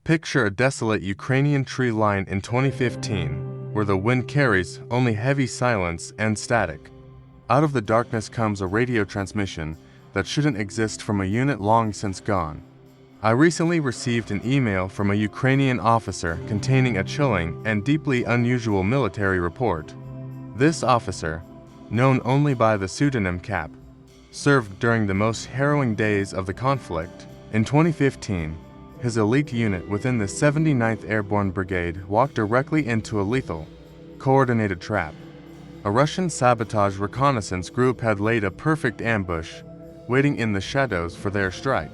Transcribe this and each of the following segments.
Picture a desolate Ukrainian tree line in 2015, where the wind carries only heavy silence and static. Out of the darkness comes a radio transmission that shouldn't exist from a unit long since gone. I recently received an email from a Ukrainian officer containing a chilling and deeply unusual military report. This officer, known only by the pseudonym Cap, served during the most harrowing days of the conflict. In 2015, his elite unit within the 79th Airborne Brigade walked directly into a lethal, coordinated trap. A Russian sabotage reconnaissance group had laid a perfect ambush, waiting in the shadows for their strike.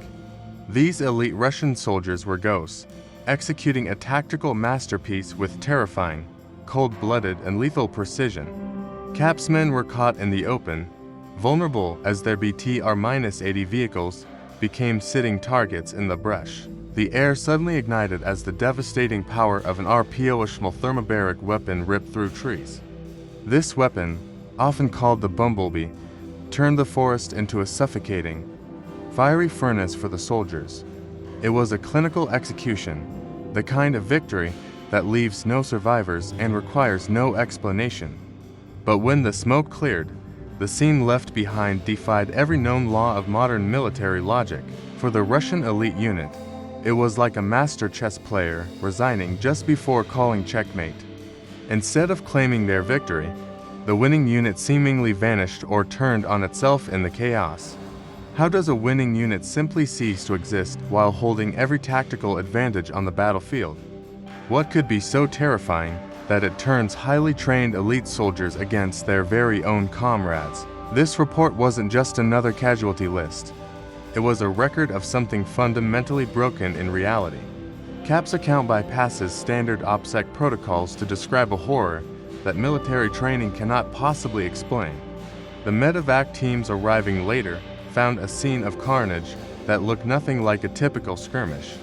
These elite Russian soldiers were ghosts, executing a tactical masterpiece with terrifying, cold-blooded, and lethal precision. Cap's men were caught in the open, vulnerable as their BTR-80 vehicles became sitting targets in the brush. The air suddenly ignited as the devastating power of an RPO-ishmal thermobaric weapon ripped through trees. This weapon, often called the Bumblebee, turned the forest into a suffocating, fiery furnace for the soldiers. It was a clinical execution, the kind of victory that leaves no survivors and requires no explanation. But when the smoke cleared, the scene left behind defied every known law of modern military logic. For the Russian elite unit, it was like a master chess player resigning just before calling checkmate. Instead of claiming their victory, the winning unit seemingly vanished or turned on itself in the chaos. How does a winning unit simply cease to exist while holding every tactical advantage on the battlefield? What could be so terrifying that it turns highly trained elite soldiers against their very own comrades? This report wasn't just another casualty list. It was a record of something fundamentally broken in reality. Cap's account bypasses standard OPSEC protocols to describe a horror that military training cannot possibly explain. The Medevac teams arriving later found a scene of carnage that looked nothing like a typical skirmish.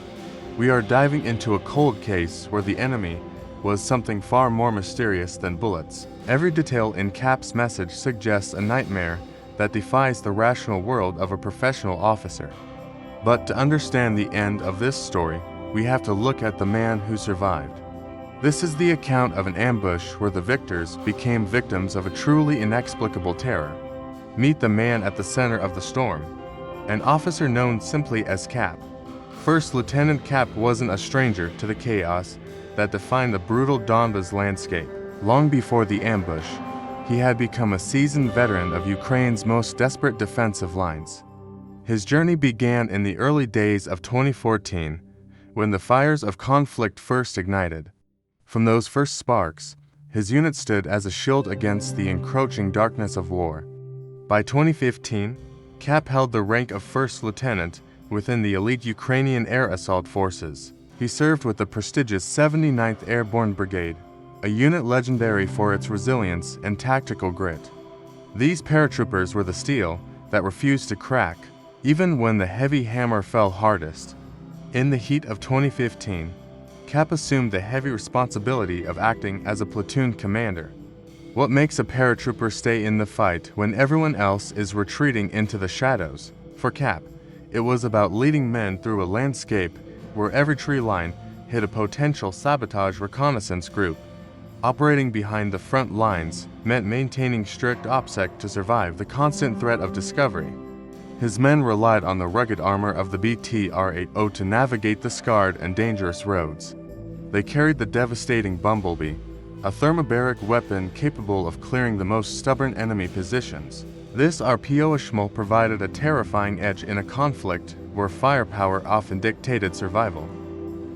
We are diving into a cold case where the enemy was something far more mysterious than bullets. Every detail in Cap's message suggests a nightmare that defies the rational world of a professional officer. But to understand the end of this story, we have to look at the man who survived. This is the account of an ambush where the victors became victims of a truly inexplicable terror. Meet the man at the center of the storm, an officer known simply as Cap. First Lieutenant Cap wasn't a stranger to the chaos that defined the brutal Donbas landscape. Long before the ambush, he had become a seasoned veteran of Ukraine's most desperate defensive lines. His journey began in the early days of 2014, when the fires of conflict first ignited. From those first sparks, his unit stood as a shield against the encroaching darkness of war. By 2015, Cap held the rank of first lieutenant within the elite Ukrainian air assault forces. He served with the prestigious 79th Airborne Brigade, a unit legendary for its resilience and tactical grit. These paratroopers were the steel that refused to crack, even when the heavy hammer fell hardest. In the heat of 2015, Cap assumed the heavy responsibility of acting as a platoon commander. What makes a paratrooper stay in the fight when everyone else is retreating into the shadows? For Cap, it was about leading men through a landscape where every tree line hid a potential sabotage reconnaissance group. Operating behind the front lines meant maintaining strict OPSEC to survive the constant threat of discovery. His men relied on the rugged armor of the BTR-80 to navigate the scarred and dangerous roads. They carried the devastating Bumblebee, a thermobaric weapon capable of clearing the most stubborn enemy positions. This RPO-ishmal provided a terrifying edge in a conflict where firepower often dictated survival.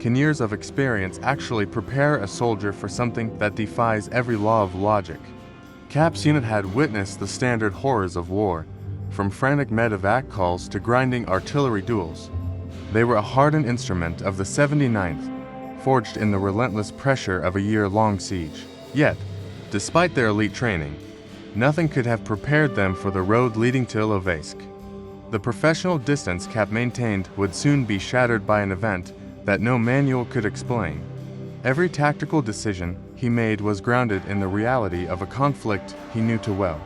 Can years of experience actually prepare a soldier for something that defies every law of logic? Cap's unit had witnessed the standard horrors of war, from frantic Medevac calls to grinding artillery duels. They were a hardened instrument of the 79th, forged in the relentless pressure of a year-long siege. Yet, despite their elite training, nothing could have prepared them for the road leading to Ilovaisk. The professional distance Cap maintained would soon be shattered by an event that no manual could explain. Every tactical decision he made was grounded in the reality of a conflict he knew too well.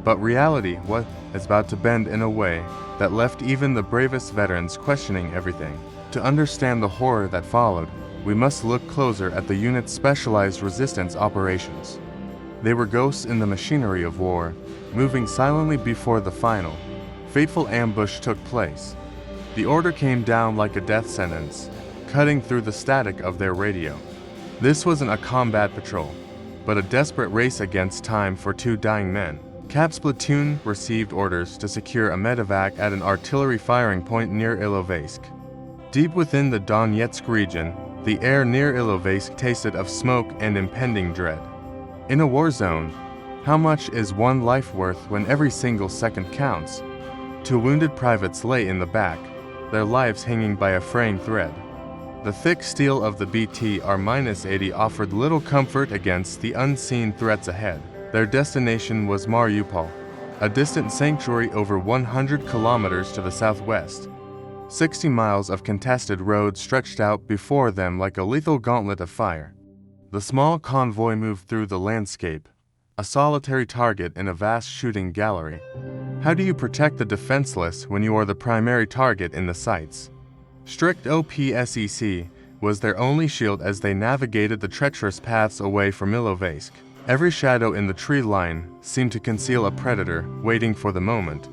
But reality was about to bend in a way that left even the bravest veterans questioning everything. To understand the horror that followed, we must look closer at the unit's specialized resistance operations. They were ghosts in the machinery of war, moving silently before the final, fateful ambush took place. The order came down like a death sentence, cutting through the static of their radio. This wasn't a combat patrol, but a desperate race against time for two dying men. Cap's platoon received orders to secure a Medevac at an artillery firing point near Ilovaisk. Deep within the Donetsk region, the air near Ilovaisk tasted of smoke and impending dread. In a war zone, how much is one life worth when every single second counts? Two wounded privates lay in the back, their lives hanging by a fraying thread. The thick steel of the BTR-80 offered little comfort against the unseen threats ahead. Their destination was Mariupol, a distant sanctuary over 100 kilometers to the southwest. 60 miles of contested roads stretched out before them like a lethal gauntlet of fire. The small convoy moved through the landscape, a solitary target in a vast shooting gallery. How do you protect the defenseless when you are the primary target in the sights? Strict OPSEC was their only shield as they navigated the treacherous paths away from Ilovaisk. Every shadow in the tree line seemed to conceal a predator waiting for the moment.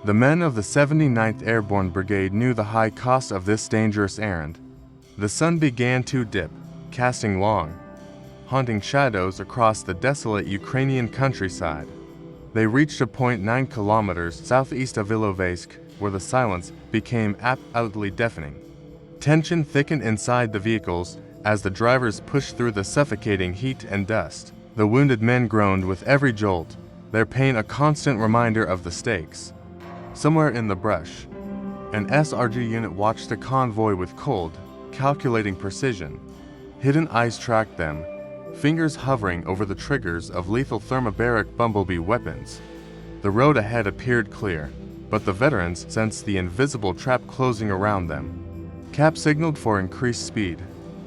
The men of the 79th Airborne Brigade knew the high cost of this dangerous errand. The sun began to dip, casting long, haunting shadows across the desolate Ukrainian countryside. They reached a point 9 kilometers southeast of Ilovaisk, where the silence became absolutely deafening. Tension thickened inside the vehicles as the drivers pushed through the suffocating heat and dust. The wounded men groaned with every jolt, their pain a constant reminder of the stakes. Somewhere in the brush, an SRG unit watched the convoy with cold, calculating precision. Hidden eyes tracked them, fingers hovering over the triggers of lethal thermobaric Bumblebee weapons. The road ahead appeared clear, but the veterans sensed the invisible trap closing around them. Cap signaled for increased speed,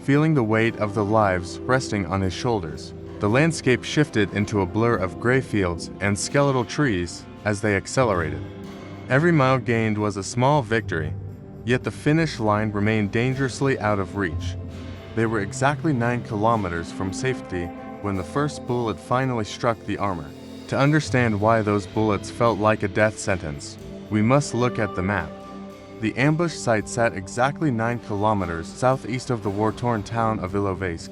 feeling the weight of the lives resting on his shoulders. The landscape shifted into a blur of gray fields and skeletal trees as they accelerated. Every mile gained was a small victory, yet the finish line remained dangerously out of reach. They were exactly 9 kilometers from safety when the first bullet finally struck the armor. To understand why those bullets felt like a death sentence, we must look at the map. The ambush site sat exactly 9 kilometers southeast of the war-torn town of Ilovaisk.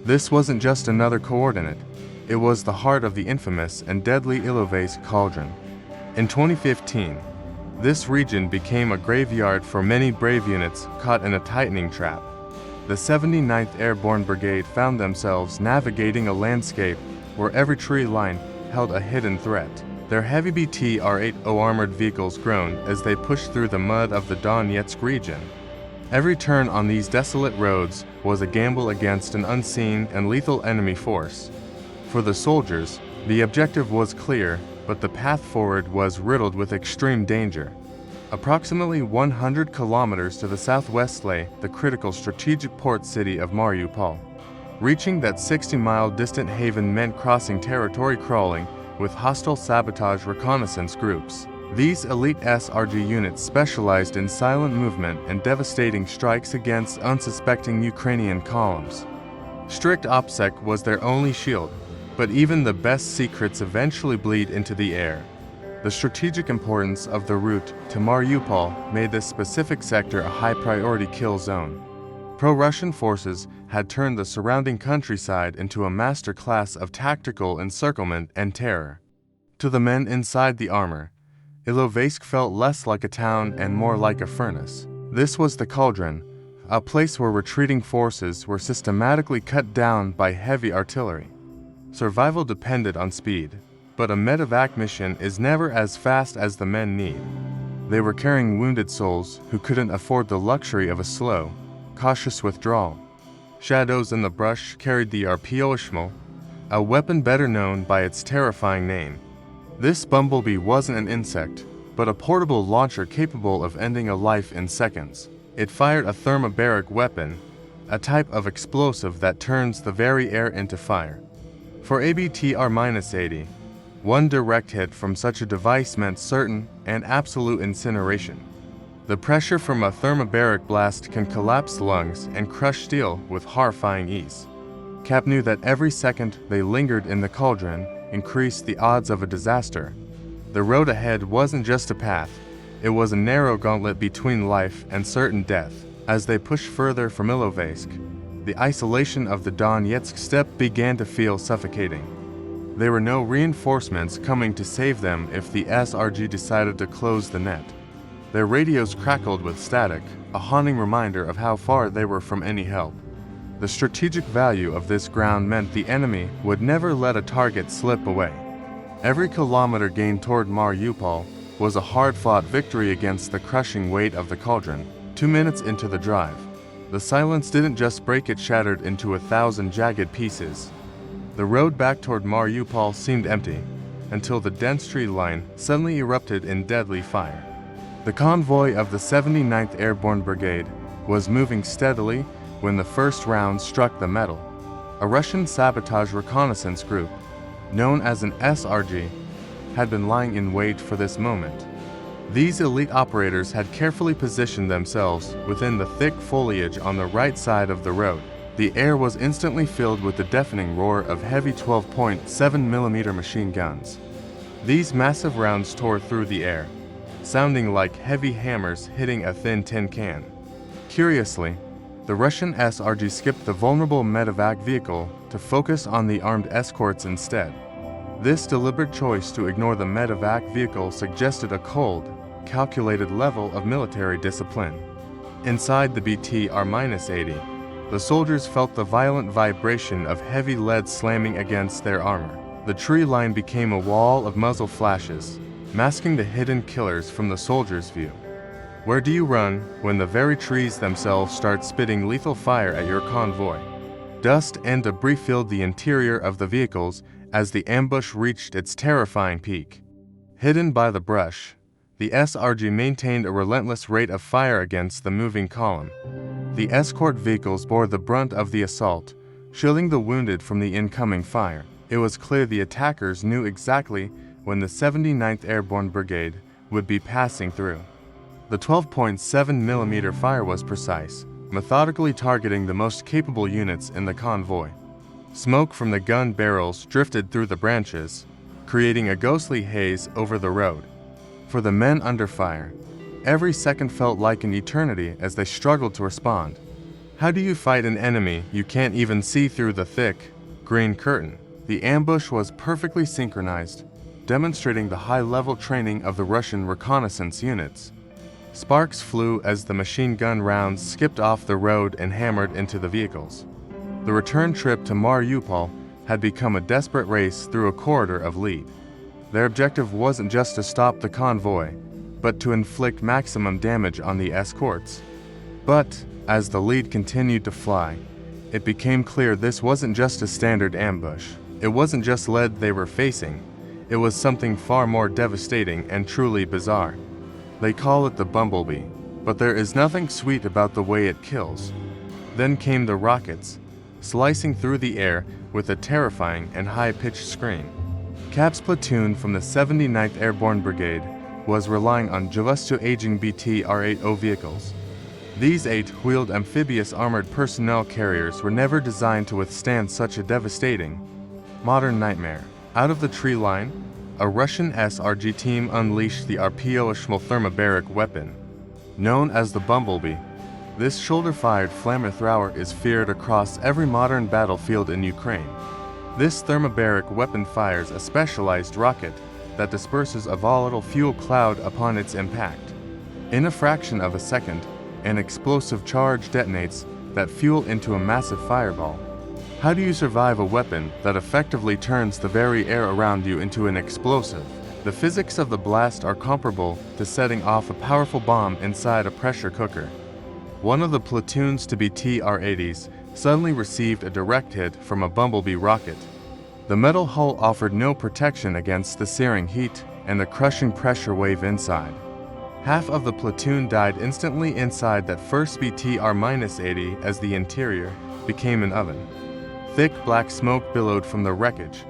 This wasn't just another coordinate, it was the heart of the infamous and deadly Ilovaisk cauldron. In 2015, this region became a graveyard for many brave units caught in a tightening trap. The 79th Airborne Brigade found themselves navigating a landscape where every tree line held a hidden threat. Their heavy BTR-80 armored vehicles groaned as they pushed through the mud of the Donetsk region. Every turn on these desolate roads was a gamble against an unseen and lethal enemy force. For the soldiers, the objective was clear, but the path forward was riddled with extreme danger. Approximately 100 kilometers to the southwest lay the critical strategic port city of Mariupol. Reaching that 60-mile distant haven meant crossing territory crawling with hostile sabotage reconnaissance groups. These elite SRG units specialized in silent movement and devastating strikes against unsuspecting Ukrainian columns. Strict OPSEC was their only shield, but even the best secrets eventually bleed into the air. The strategic importance of the route to Mariupol made this specific sector a high-priority kill zone. Pro-Russian forces had turned the surrounding countryside into a masterclass of tactical encirclement and terror. To the men inside the armor, Ilovaisk felt less like a town and more like a furnace. This was the cauldron, a place where retreating forces were systematically cut down by heavy artillery. Survival depended on speed, but a Medevac mission is never as fast as the men need. They were carrying wounded souls who couldn't afford the luxury of a slow, cautious withdrawal. Shadows in the brush carried the RPOshmal, a weapon better known by its terrifying name. This Bumblebee wasn't an insect, but a portable launcher capable of ending a life in seconds. It fired a thermobaric weapon, a type of explosive that turns the very air into fire. For ABTR-80, one direct hit from such a device meant certain and absolute incineration. The pressure from a thermobaric blast can collapse lungs and crush steel with horrifying ease. Cap knew that every second they lingered in the cauldron increased the odds of a disaster. The road ahead wasn't just a path, it was a narrow gauntlet between life and certain death. As they pushed further from Ilovaisk, the isolation of the Donetsk steppe began to feel suffocating. There were no reinforcements coming to save them if the SRG decided to close the net. Their radios crackled with static, a haunting reminder of how far they were from any help. The strategic value of this ground meant the enemy would never let a target slip away. Every kilometer gained toward Mariupol was a hard-fought victory against the crushing weight of the cauldron. 2 minutes into the drive, the silence didn't just break, it shattered into 1,000 jagged pieces. The road back toward Mariupol seemed empty, until the dense tree line suddenly erupted in deadly fire. The convoy of the 79th Airborne Brigade was moving steadily when the first round struck the metal. A Russian sabotage reconnaissance group, known as an SRG, had been lying in wait for this moment. These elite operators had carefully positioned themselves within the thick foliage on the right side of the road. The air was instantly filled with the deafening roar of heavy 12.7mm machine guns. These massive rounds tore through the air, sounding like heavy hammers hitting a thin tin can. Curiously, the Russian SRG skipped the vulnerable Medevac vehicle to focus on the armed escorts instead. This deliberate choice to ignore the Medevac vehicle suggested a cold, calculated level of military discipline. Inside the BTR-80, the soldiers felt the violent vibration of heavy lead slamming against their armor. The tree line became a wall of muzzle flashes, masking the hidden killers from the soldiers' view. Where do you run when the very trees themselves start spitting lethal fire at your convoy? Dust and debris filled the interior of the vehicles as the ambush reached its terrifying peak. Hidden by the brush, the SRG maintained a relentless rate of fire against the moving column. The escort vehicles bore the brunt of the assault, shielding the wounded from the incoming fire. It was clear the attackers knew exactly when the 79th Airborne Brigade would be passing through. The 12.7mm fire was precise, methodically targeting the most capable units in the convoy. Smoke from the gun barrels drifted through the branches, creating a ghostly haze over the road. For the men under fire, every second felt like an eternity as they struggled to respond. How do you fight an enemy you can't even see through the thick, green curtain? The ambush was perfectly synchronized, demonstrating the high-level training of the Russian reconnaissance units. Sparks flew as the machine gun rounds skipped off the road and hammered into the vehicles. The return trip to Mariupol had become a desperate race through a corridor of lead. Their objective wasn't just to stop the convoy, but to inflict maximum damage on the escorts. But, as the lead continued to fly, it became clear this wasn't just a standard ambush. It wasn't just lead they were facing, it was something far more devastating and truly bizarre. They call it the Bumblebee, but there is nothing sweet about the way it kills. Then came the rockets, slicing through the air with a terrifying and high-pitched scream. Cap's platoon from the 79th Airborne Brigade was relying on just two aging BTR-80 vehicles. These 8-wheeled amphibious armored personnel carriers were never designed to withstand such a devastating, modern nightmare. Out of the tree line, a Russian SRG team unleashed the RPO-ishmal thermobaric weapon. Known as the Bumblebee, this shoulder-fired flamethrower is feared across every modern battlefield in Ukraine. This thermobaric weapon fires a specialized rocket that disperses a volatile fuel cloud upon its impact. In a fraction of a second, an explosive charge detonates that fuel into a massive fireball. How do you survive a weapon that effectively turns the very air around you into an explosive? The physics of the blast are comparable to setting off a powerful bomb inside a pressure cooker. One of the platoons to be TR-80s suddenly received a direct hit from a Bumblebee rocket. The metal hull offered no protection against the searing heat and the crushing pressure wave inside. Half of the platoon died instantly inside that first BTR-80 as the interior became an oven. Thick black smoke billowed from the wreckage,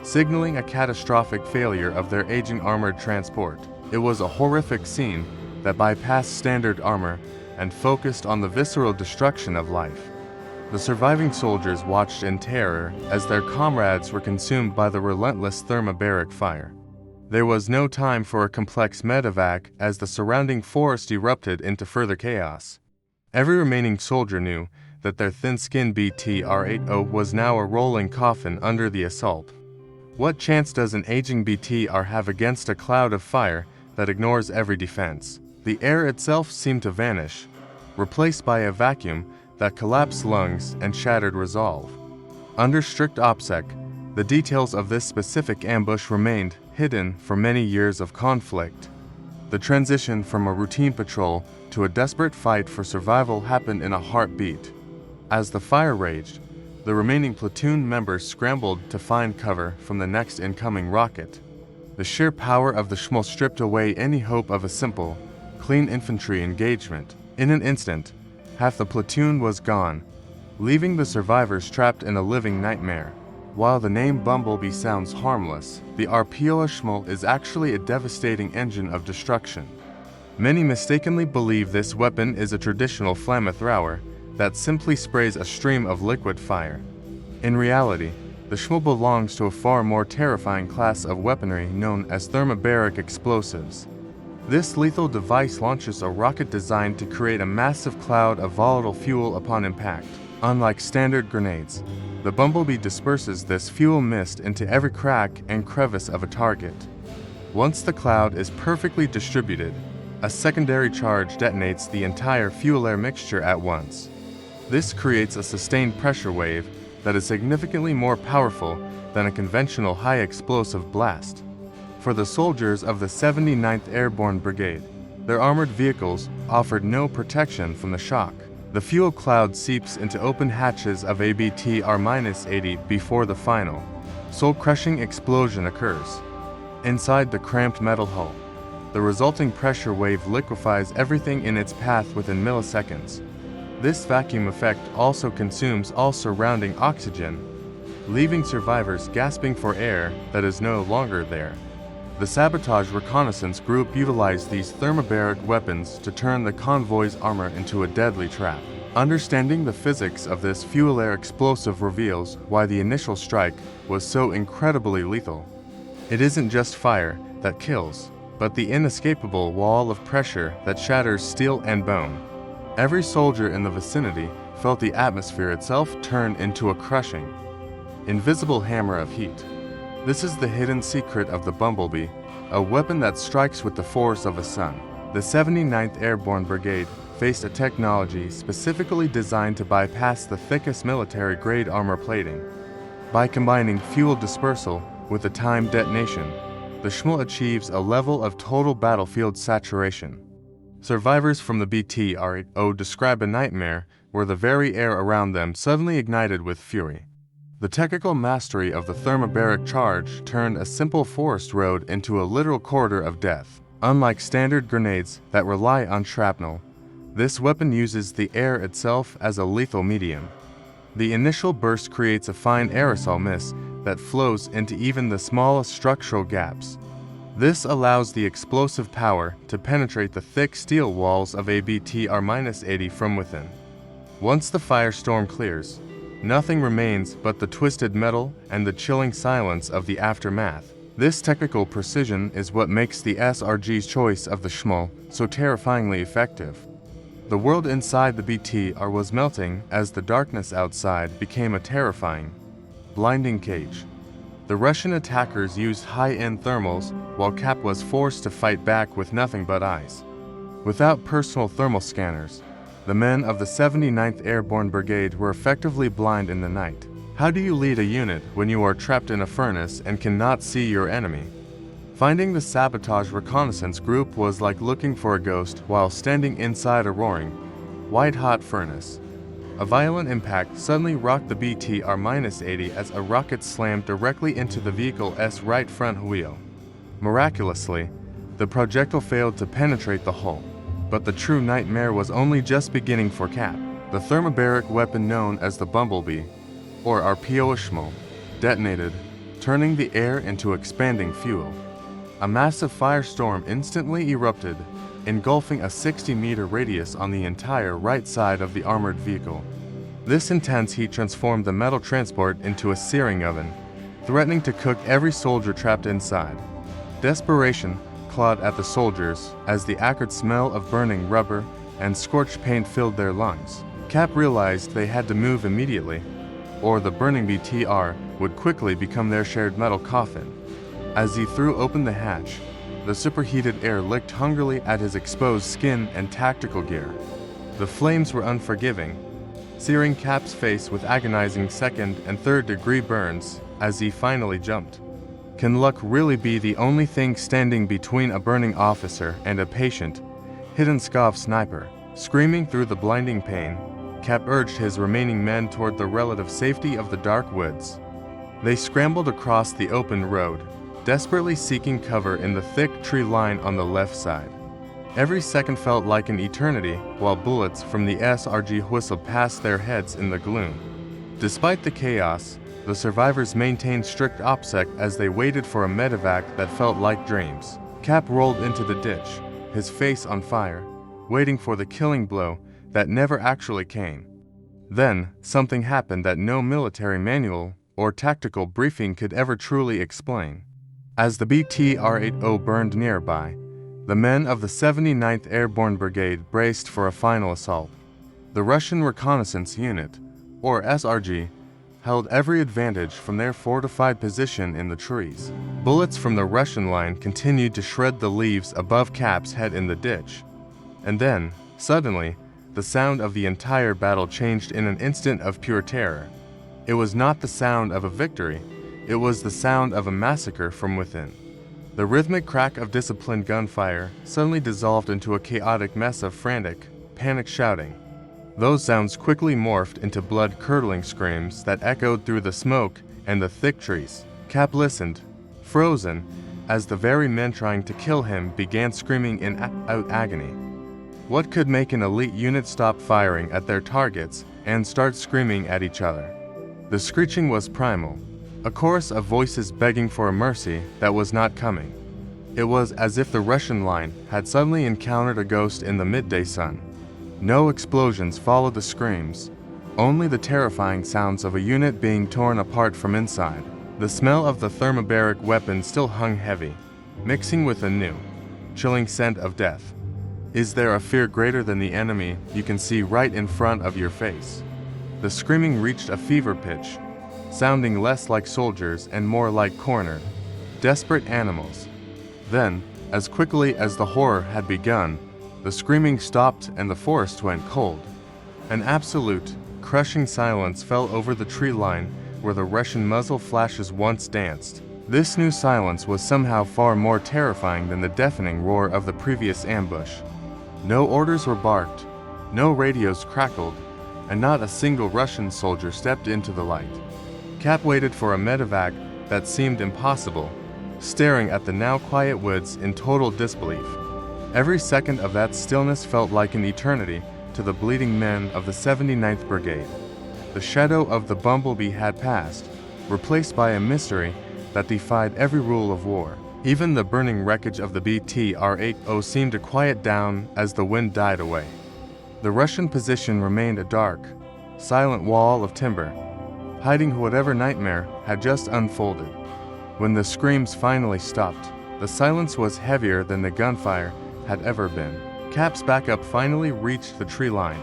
signaling a catastrophic failure of their aging armored transport. It was a horrific scene, that bypassed standard armor and focused on the visceral destruction of life. The surviving soldiers watched in terror as their comrades were consumed by the relentless thermobaric fire. There was no time for a complex medevac as the surrounding forest erupted into further chaos. Every remaining soldier knew that their thin-skinned BTR-80 was now a rolling coffin under the assault. What chance does an aging BTR have against a cloud of fire that ignores every defense? The air itself seemed to vanish, replaced by a vacuum that collapsed lungs and shattered resolve. Under strict OPSEC, the details of this specific ambush remained hidden for many years of conflict. The transition from a routine patrol to a desperate fight for survival happened in a heartbeat. As the fire raged, the remaining platoon members scrambled to find cover from the next incoming rocket. The sheer power of the Schmel stripped away any hope of a simple, clean infantry engagement. In an instant, half the platoon was gone, leaving the survivors trapped in a living nightmare. While the name Bumblebee sounds harmless, the RPO Schmel is actually a devastating engine of destruction. Many mistakenly believe this weapon is a traditional flamethrower that simply sprays a stream of liquid fire. In reality, the Schmel belongs to a far more terrifying class of weaponry known as thermobaric explosives. This lethal device launches a rocket designed to create a massive cloud of volatile fuel upon impact. Unlike standard grenades, the Bumblebee disperses this fuel mist into every crack and crevice of a target. Once the cloud is perfectly distributed, a secondary charge detonates the entire fuel-air mixture at once. This creates a sustained pressure wave that is significantly more powerful than a conventional high-explosive blast. For the soldiers of the 79th Airborne Brigade, their armored vehicles offered no protection from the shock. The fuel cloud seeps into open hatches of ABTR-80 before the final, soul-crushing explosion occurs. Inside the cramped metal hull, the resulting pressure wave liquefies everything in its path within milliseconds. This vacuum effect also consumes all surrounding oxygen, leaving survivors gasping for air that is no longer there. The Sabotage Reconnaissance Group utilized these thermobaric weapons to turn the convoy's armor into a deadly trap. Understanding the physics of this fuel-air explosive reveals why the initial strike was so incredibly lethal. It isn't just fire that kills, but the inescapable wall of pressure that shatters steel and bone. Every soldier in the vicinity felt the atmosphere itself turn into a crushing, invisible hammer of heat. This is the hidden secret of the Bumblebee, a weapon that strikes with the force of a sun. The 79th Airborne Brigade faced a technology specifically designed to bypass the thickest military-grade armor plating. By combining fuel dispersal with a timed detonation, the Schmel achieves a level of total battlefield saturation. Survivors from the BTR-80 describe a nightmare where the very air around them suddenly ignited with fury. The technical mastery of the thermobaric charge turned a simple forest road into a literal corridor of death. Unlike standard grenades that rely on shrapnel, this weapon uses the air itself as a lethal medium. The initial burst creates a fine aerosol mist that flows into even the smallest structural gaps. This allows the explosive power to penetrate the thick steel walls of ABTR-80 from within. Once the firestorm clears, nothing remains but the twisted metal and the chilling silence of the aftermath. This technical precision is what makes the SRG's choice of the Schmel so terrifyingly effective. The world inside the BTR was melting as the darkness outside became a terrifying, blinding cage. The Russian attackers used high-end thermals while Cap was forced to fight back with nothing but eyes. Without personal thermal scanners, the men of the 79th Airborne Brigade were effectively blind in the night. How do you lead a unit when you are trapped in a furnace and cannot see your enemy? Finding the Sabotage Reconnaissance Group was like looking for a ghost while standing inside a roaring, white-hot furnace. A violent impact suddenly rocked the BTR-80 as a rocket slammed directly into the vehicle's right front wheel. Miraculously, the projectile failed to penetrate the hull, but the true nightmare was only just beginning for Cap. The thermobaric weapon known as the Bumblebee, or RPO Schmel, detonated, turning the air into expanding fuel. A massive firestorm instantly erupted, engulfing a 60-meter radius on the entire right side of the armored vehicle. This intense heat transformed the metal transport into a searing oven, threatening to cook every soldier trapped inside. Desperation clawed at the soldiers as the acrid smell of burning rubber and scorched paint filled their lungs. Cap realized they had to move immediately, or the burning BTR would quickly become their shared metal coffin. As he threw open the hatch, the superheated air licked hungrily at his exposed skin and tactical gear. The flames were unforgiving, searing Cap's face with agonizing second and third-degree burns as he finally jumped. Can luck really be the only thing standing between a burning officer and a patient? Hidden Pskov sniper. Screaming through the blinding pain, Cap urged his remaining men toward the relative safety of the dark woods. They scrambled across the open road, desperately seeking cover in the thick tree line on the left side. Every second felt like an eternity while bullets from the SRG whistled past their heads in the gloom. Despite the chaos, the survivors maintained strict OPSEC as they waited for a medevac that felt like dreams. Cap rolled into the ditch, his face on fire, waiting for the killing blow that never actually came. Then, something happened that no military manual or tactical briefing could ever truly explain. As the BTR-80 burned nearby, the men of the 79th Airborne Brigade braced for a final assault. The Russian Reconnaissance Unit, or SRG, held every advantage from their fortified position in the trees. Bullets from the Russian line continued to shred the leaves above Cap's head in the ditch. And then, suddenly, the sound of the entire battle changed in an instant of pure terror. It was not the sound of a victory, it was the sound of a massacre from within. The rhythmic crack of disciplined gunfire suddenly dissolved into a chaotic mess of frantic, panicked shouting. Those sounds quickly morphed into blood-curdling screams that echoed through the smoke and the thick trees. Cap listened, frozen, as the very men trying to kill him began screaming in agony. What could make an elite unit stop firing at their targets and start screaming at each other? The screeching was primal, a chorus of voices begging for a mercy that was not coming. It was as if the Russian line had suddenly encountered a ghost in the midday sun. No explosions followed the screams, only the terrifying sounds of a unit being torn apart from inside. The smell of the thermobaric weapon still hung heavy, mixing with a new, chilling scent of death. Is there a fear greater than the enemy you can see right in front of your face? The screaming reached a fever pitch, sounding less like soldiers and more like cornered, desperate animals. Then, as quickly as the horror had begun, the screaming stopped and the forest went cold. An absolute, crushing silence fell over the tree line where the Russian muzzle flashes once danced. This new silence was somehow far more terrifying than the deafening roar of the previous ambush. No orders were barked, no radios crackled, and not a single Russian soldier stepped into the light. Cap waited for a medevac that seemed impossible, staring at the now quiet woods in total disbelief. Every second of that stillness felt like an eternity to the bleeding men of the 79th Brigade. The shadow of the Bumblebee had passed, replaced by a mystery that defied every rule of war. Even the burning wreckage of the BTR-80 seemed to quiet down as the wind died away. The Russian position remained a dark, silent wall of timber, hiding whatever nightmare had just unfolded. When the screams finally stopped, the silence was heavier than the gunfire had ever been. Cap's backup finally reached the tree line,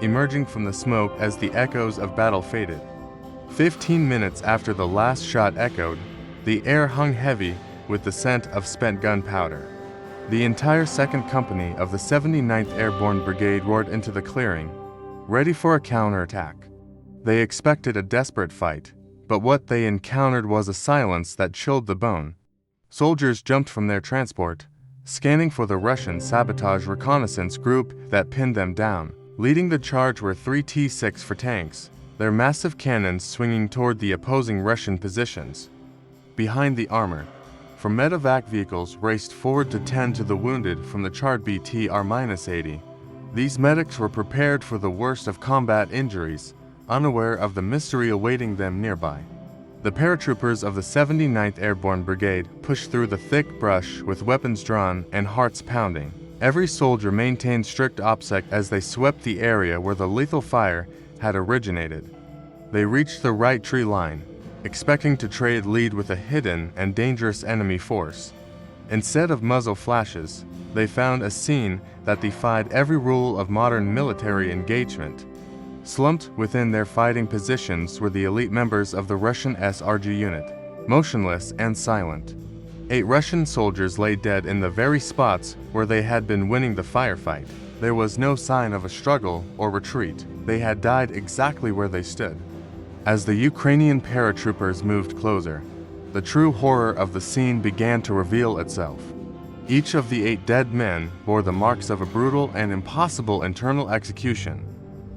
emerging from the smoke as the echoes of battle faded. 15 minutes after the last shot echoed, the air hung heavy with the scent of spent gunpowder. The entire 2nd Company of the 79th Airborne Brigade roared into the clearing, ready for a counterattack. They expected a desperate fight, but what they encountered was a silence that chilled the bone. Soldiers jumped from their transport, scanning for the Russian sabotage reconnaissance group that pinned them down. Leading the charge were 3 T-6 for tanks, their massive cannons swinging toward the opposing Russian positions. Behind the armor, from Medevac vehicles raced forward to tend to the wounded from the charred BTR-80. These medics were prepared for the worst of combat injuries, unaware of the mystery awaiting them nearby. The paratroopers of the 79th Airborne Brigade pushed through the thick brush with weapons drawn and hearts pounding. Every soldier maintained strict OPSEC as they swept the area where the lethal fire had originated. They reached the right tree line, expecting to trade lead with a hidden and dangerous enemy force. Instead of muzzle flashes, they found a scene that defied every rule of modern military engagement. Slumped within their fighting positions were the elite members of the Russian SRG unit, motionless and silent. 8 Russian soldiers lay dead in the very spots where they had been winning the firefight. There was no sign of a struggle or retreat. They had died exactly where they stood. As the Ukrainian paratroopers moved closer, the true horror of the scene began to reveal itself. Each of the 8 dead men bore the marks of a brutal and impossible internal execution.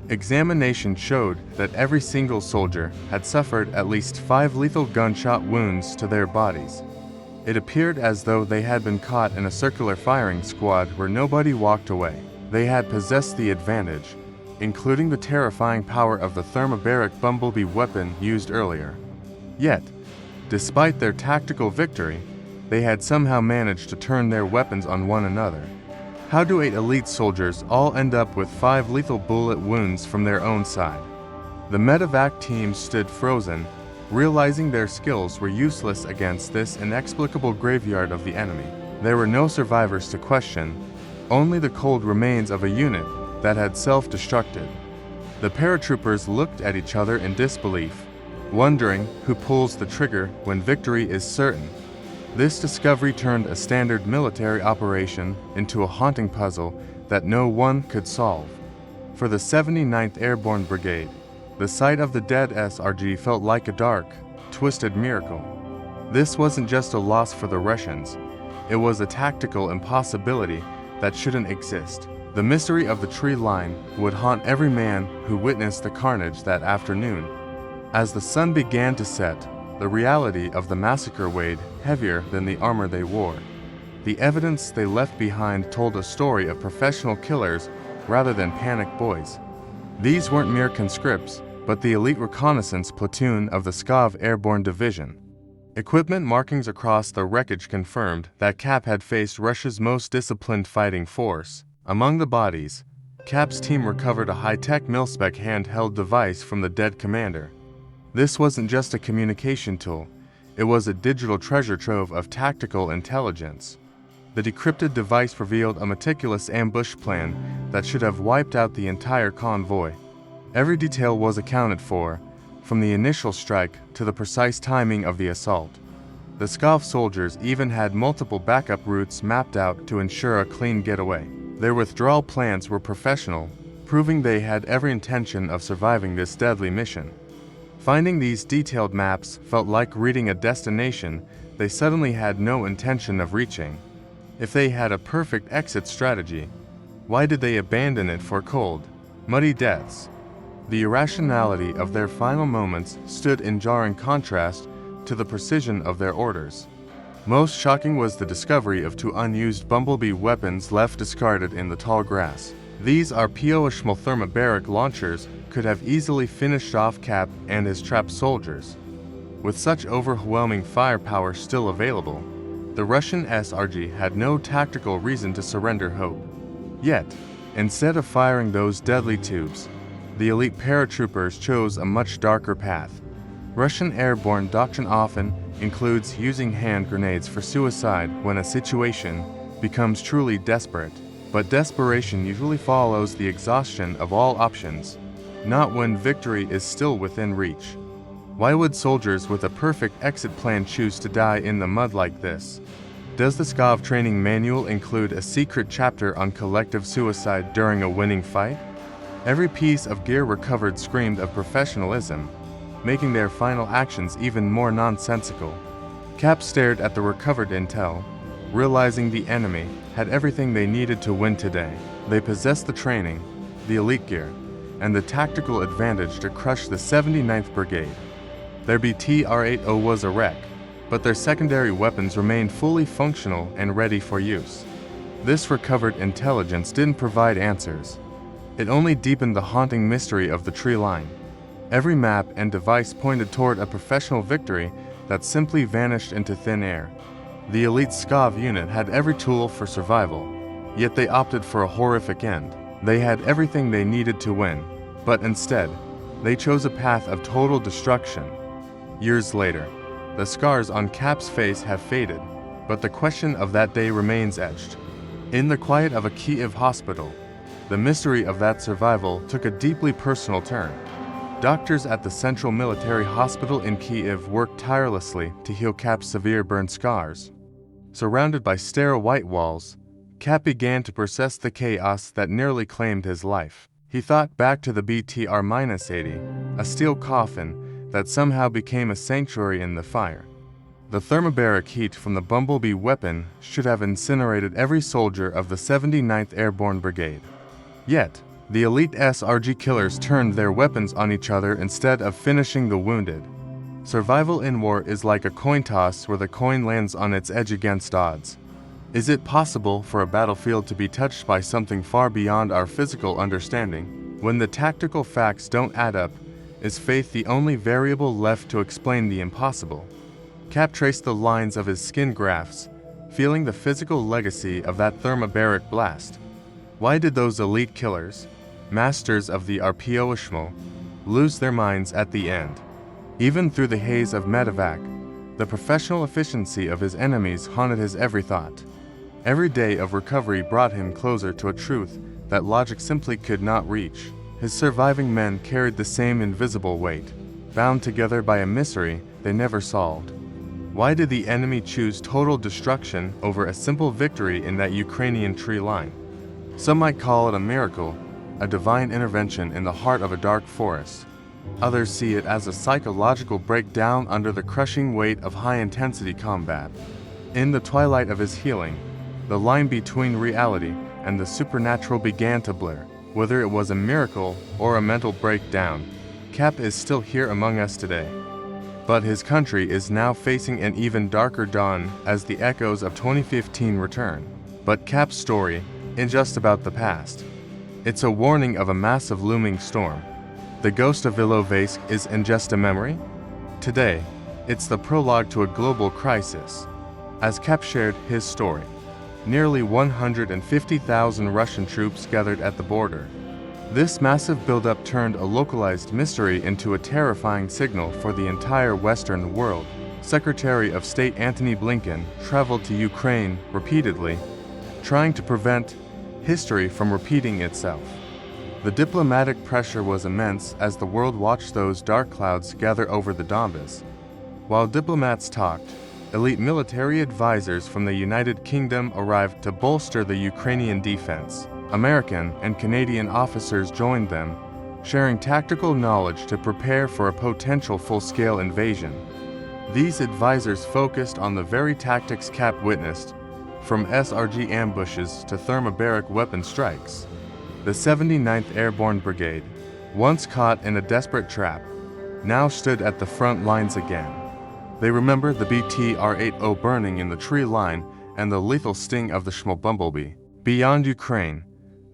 Examination showed that every single soldier had suffered at least 5 lethal gunshot wounds to their bodies. It appeared as though they had been caught in a circular firing squad where nobody walked away. They had possessed the advantage, including the terrifying power of the thermobaric Bumblebee weapon used earlier. Yet, despite their tactical victory, they had somehow managed to turn their weapons on one another. How do 8 elite soldiers all end up with 5 lethal bullet wounds from their own side? The Medevac team stood frozen, realizing their skills were useless against this inexplicable graveyard of the enemy. There were no survivors to question, only the cold remains of a unit that had self-destructed. The paratroopers looked at each other in disbelief, wondering who pulls the trigger when victory is certain. This discovery turned a standard military operation into a haunting puzzle that no one could solve. For the 79th Airborne Brigade, the sight of the dead SRG felt like a dark, twisted miracle. This wasn't just a loss for the Russians, it was a tactical impossibility that shouldn't exist. The mystery of the tree line would haunt every man who witnessed the carnage that afternoon. As the sun began to set, the reality of the massacre weighed heavier than the armor they wore. The evidence they left behind told a story of professional killers rather than panic boys. These weren't mere conscripts, but the elite reconnaissance platoon of the Pskov Airborne Division. Equipment markings across the wreckage confirmed that Cap had faced Russia's most disciplined fighting force. Among the bodies, Cap's team recovered a high-tech mil-spec handheld device from the dead commander. This wasn't just a communication tool, it was a digital treasure trove of tactical intelligence. The decrypted device revealed a meticulous ambush plan that should have wiped out the entire convoy. Every detail was accounted for, from the initial strike to the precise timing of the assault. The Pskov soldiers even had multiple backup routes mapped out to ensure a clean getaway. Their withdrawal plans were professional, proving they had every intention of surviving this deadly mission. Finding these detailed maps felt like reading a destination they suddenly had no intention of reaching. If they had a perfect exit strategy, why did they abandon it for cold, muddy deaths? The irrationality of their final moments stood in jarring contrast to the precision of their orders. Most shocking was the discovery of 2 unused Bumblebee weapons left discarded in the tall grass. These RPO-ishmal thermobaric launchers could have easily finished off Cap and his trapped soldiers. With such overwhelming firepower still available, the Russian SRG had no tactical reason to surrender hope. Yet, instead of firing those deadly tubes, the elite paratroopers chose a much darker path. Russian airborne doctrine often includes using hand grenades for suicide when a situation becomes truly desperate, but desperation usually follows the exhaustion of all options, not when victory is still within reach. Why would soldiers with a perfect exit plan choose to die in the mud like this? Does the Pskov training manual include a secret chapter on collective suicide during a winning fight? Every piece of gear recovered screamed of professionalism, making their final actions even more nonsensical. Cap stared at the recovered intel, realizing the enemy had everything they needed to win today. They possessed the training, the elite gear, and the tactical advantage to crush the 79th Brigade. Their BTR-80 was a wreck, but their secondary weapons remained fully functional and ready for use. This recovered intelligence didn't provide answers. It only deepened the haunting mystery of the tree line. Every map and device pointed toward a professional victory that simply vanished into thin air. The elite Pskov unit had every tool for survival, Yet they opted for a horrific end. They had everything they needed to win, but instead, they chose a path of total destruction. Years later, the scars on Cap's face have faded, but the question of that day remains etched. In the quiet of a Kyiv hospital, the mystery of that survival took a deeply personal turn. Doctors at the Central Military Hospital in Kyiv worked tirelessly to heal Cap's severe burn scars. Surrounded by sterile white walls, Cap began to process the chaos that nearly claimed his life. He thought back to the BTR-80, a steel coffin that somehow became a sanctuary in the fire. The thermobaric heat from the Bumblebee weapon should have incinerated every soldier of the 79th Airborne Brigade. Yet, the elite SRG killers turned their weapons on each other instead of finishing the wounded. Survival in war is like a coin toss where the coin lands on its edge against odds. Is it possible for a battlefield to be touched by something far beyond our physical understanding? When the tactical facts don't add up, is faith the only variable left to explain the impossible? Cap traced the lines of his skin grafts, feeling the physical legacy of that thermobaric blast. Why did those elite killers, masters of the RPOishmo, lose their minds at the end? Even through the haze of Medevac, the professional efficiency of his enemies haunted his every thought. Every day of recovery brought him closer to a truth that logic simply could not reach. His surviving men carried the same invisible weight, bound together by a mystery they never solved. Why did the enemy choose total destruction over a simple victory in that Ukrainian tree line? Some might call it a miracle, a divine intervention in the heart of a dark forest. Others see it as a psychological breakdown under the crushing weight of high-intensity combat. In the twilight of his healing, the line between reality and the supernatural began to blur. Whether it was a miracle or a mental breakdown, Cap is still here among us today. But his country is now facing an even darker dawn as the echoes of 2015 return. But Cap's story isn't just about the past. It's a warning of a massive looming storm. The ghost of Ilovaisk isn't just a memory. Today, it's the prologue to a global crisis. As Cap shared his story, nearly 150,000 Russian troops gathered at the border. This massive buildup turned a localized mystery into a terrifying signal for the entire Western world. Secretary of State Antony Blinken traveled to Ukraine repeatedly, trying to prevent history from repeating itself. The diplomatic pressure was immense as the world watched those dark clouds gather over the Donbass. While diplomats talked, elite military advisors from the United Kingdom arrived to bolster the Ukrainian defense. American and Canadian officers joined them, sharing tactical knowledge to prepare for a potential full-scale invasion. These advisors focused on the very tactics Cap witnessed, from SRG ambushes to thermobaric weapon strikes. The 79th Airborne Brigade, once caught in a desperate trap, now stood at the front lines again. They remembered the BTR-80 burning in the tree line and the lethal sting of the Bumblebee. Beyond Ukraine,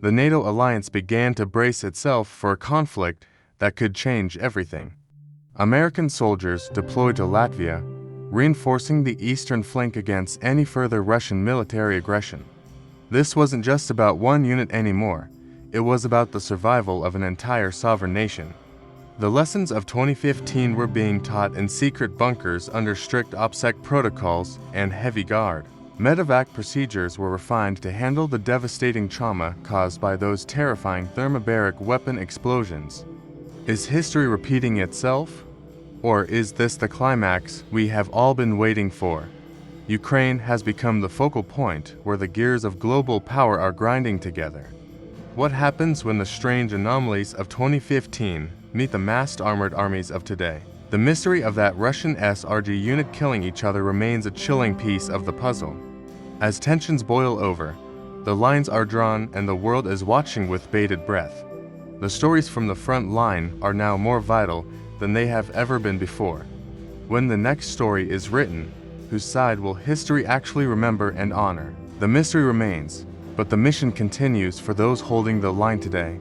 the NATO alliance began to brace itself for a conflict that could change everything. American soldiers deployed to Latvia, reinforcing the eastern flank against any further Russian military aggression. This wasn't just about one unit anymore, it was about the survival of an entire sovereign nation. The lessons of 2015 were being taught in secret bunkers under strict OPSEC protocols and heavy guard. Medevac procedures were refined to handle the devastating trauma caused by those terrifying thermobaric weapon explosions. Is history repeating itself? Or is this the climax we have all been waiting for? Ukraine has become the focal point where the gears of global power are grinding together. What happens when the strange anomalies of 2015 meet the massed armored armies of today? The mystery of that Russian SRG unit killing each other remains a chilling piece of the puzzle. As tensions boil over, the lines are drawn and the world is watching with bated breath. The stories from the front line are now more vital than they have ever been before. When the next story is written, whose side will history actually remember and honor? The mystery remains, but the mission continues for those holding the line today.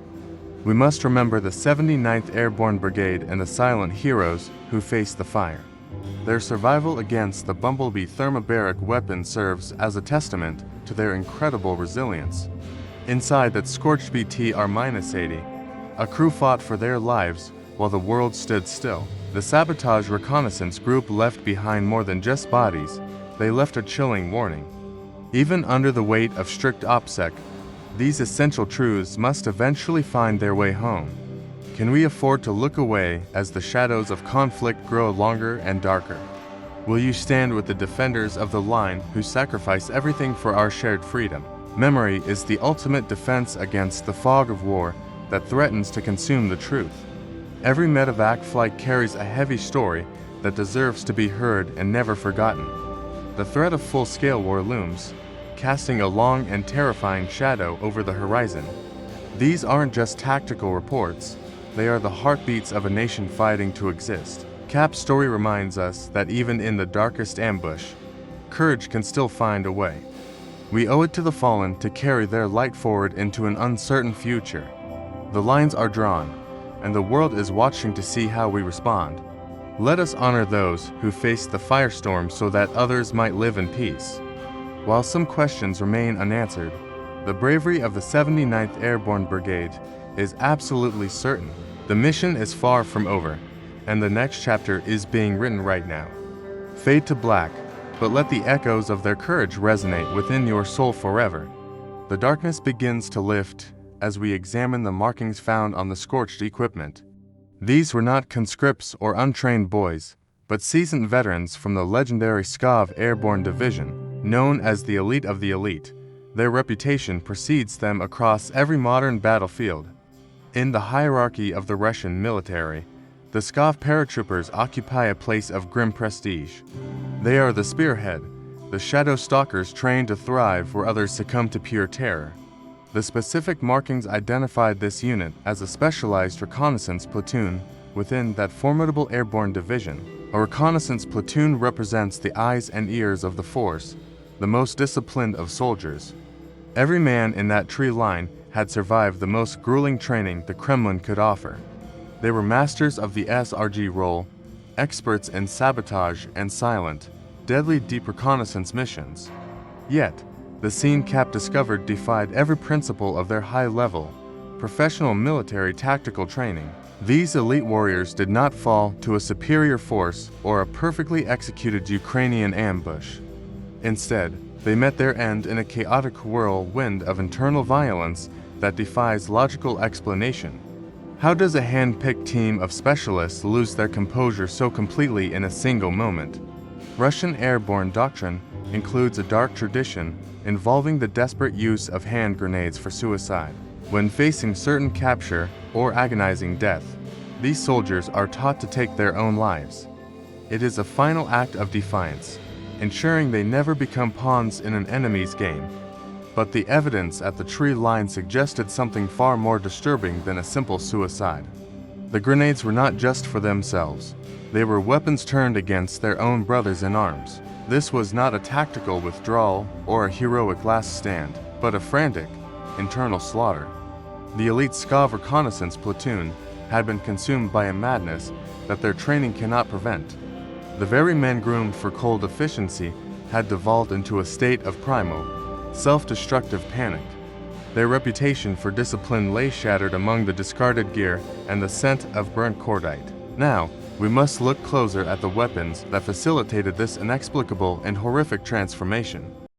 We must remember the 79th Airborne Brigade and the silent heroes who faced the fire. Their survival against the Bumblebee thermobaric weapon serves as a testament to their incredible resilience. Inside that scorched BTR-80, a crew fought for their lives while the world stood still. The sabotage reconnaissance group left behind more than just bodies. They left a chilling warning. Even under the weight of strict OPSEC, these essential truths must eventually find their way home. Can we afford to look away as the shadows of conflict grow longer and darker? Will you stand with the defenders of the line who sacrifice everything for our shared freedom? Memory is the ultimate defense against the fog of war that threatens to consume the truth. Every Medevac flight carries a heavy story that deserves to be heard and never forgotten. The threat of full-scale war looms, casting a long and terrifying shadow over the horizon. These aren't just tactical reports, they are the heartbeats of a nation fighting to exist. Cap's story reminds us that even in the darkest ambush, courage can still find a way. We owe it to the fallen to carry their light forward into an uncertain future. The lines are drawn, and the world is watching to see how we respond. Let us honor those who faced the firestorm so that others might live in peace. While some questions remain unanswered, the bravery of the 79th Airborne Brigade is absolutely certain. The mission is far from over, and the next chapter is being written right now. Fade to black, but let the echoes of their courage resonate within your soul forever. The darkness begins to lift as we examine the markings found on the scorched equipment. These were not conscripts or untrained boys, but seasoned veterans from the legendary Pskov Airborne Division, known as the elite of the elite. Their reputation precedes them across every modern battlefield. In the hierarchy of the Russian military, the Pskov paratroopers occupy a place of grim prestige. They are the spearhead, the shadow stalkers trained to thrive where others succumb to pure terror. The specific markings identified this unit as a specialized reconnaissance platoon within that formidable airborne division. A reconnaissance platoon represents the eyes and ears of the force, the most disciplined of soldiers. Every man in that tree line had survived the most grueling training the Kremlin could offer. They were masters of the SRG role, experts in sabotage and silent, deadly deep reconnaissance missions. Yet, the scene Cap discovered defied every principle of their high-level, professional military tactical training. These elite warriors did not fall to a superior force or a perfectly executed Ukrainian ambush. Instead, they met their end in a chaotic whirlwind of internal violence that defies logical explanation. How does a hand-picked team of specialists lose their composure so completely in a single moment? Russian airborne doctrine includes a dark tradition involving the desperate use of hand grenades for suicide. When facing certain capture or agonizing death, these soldiers are taught to take their own lives. It is a final act of defiance, ensuring they never become pawns in an enemy's game. But the evidence at the tree line suggested something far more disturbing than a simple suicide. The grenades were not just for themselves. They were weapons turned against their own brothers in arms. This was not a tactical withdrawal or a heroic last stand, but a frantic, internal slaughter. The elite Pskov reconnaissance platoon had been consumed by a madness that their training cannot prevent. The very men groomed for cold efficiency had devolved into a state of primal, self-destructive panic. Their reputation for discipline lay shattered among the discarded gear and the scent of burnt cordite. Now, we must look closer at the weapons that facilitated this inexplicable and horrific transformation.